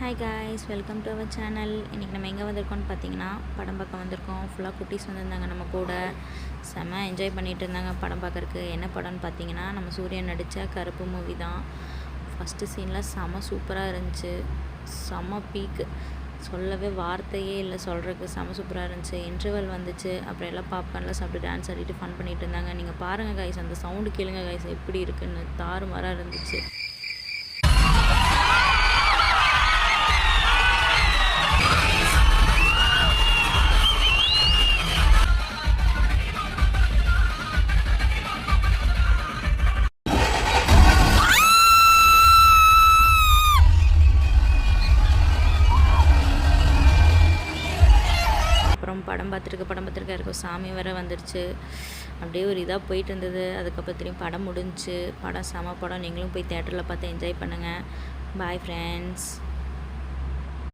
Hi guys, welcome to our channel. இன்றைக்கி நம்ம எங்கே வந்திருக்கோம்னு பார்த்தீங்கன்னா படம் பார்க்க வந்திருக்கோம். ஃபுல்லாக குட்டீஸ் வந்திருந்தாங்க நம்ம கூட. செம்ம என்ஜாய் பண்ணிகிட்டு இருந்தாங்க படம் பார்க்குறக்கு. என்ன படம்னு பார்த்தீங்கன்னா நம்ம சூரியன் நடித்த கருப்பு மூவி தான். ஃபஸ்ட்டு சீனில் செம்ம சூப்பராக இருந்துச்சு. செம்ம பீக்கு, சொல்லவே வார்த்தையே இல்லை சொல்கிறதுக்கு. செம்ம சூப்பராக இருந்துச்சு. இன்டர்வல் வந்துச்சு, அப்புறம் எல்லாம் பாப்கார்னில் சாப்பிட்டு டான்ஸ் ஆடிட்டு ஃபன் பண்ணிகிட்டு இருந்தாங்க. நீங்கள் பாருங்கள் காய்ஸ், அந்த சவுண்டு கேளுங்க காய்ஸ், எப்படி இருக்குன்னு தாறுமாறாக இருந்துச்சு. அப்புறம் படம் பார்த்துருக்க இருக்கும், சாமி வேறு வந்துடுச்சு. அப்படியே ஒரு இதாக போயிட்டு இருந்தது. அதுக்கப்புறம் திரும்பி படம் முடிஞ்சிச்சு. படம் செம படம். நீங்களும் போய் தேட்டரில் பார்த்து என்ஜாய் பண்ணுங்கள். Bye friends.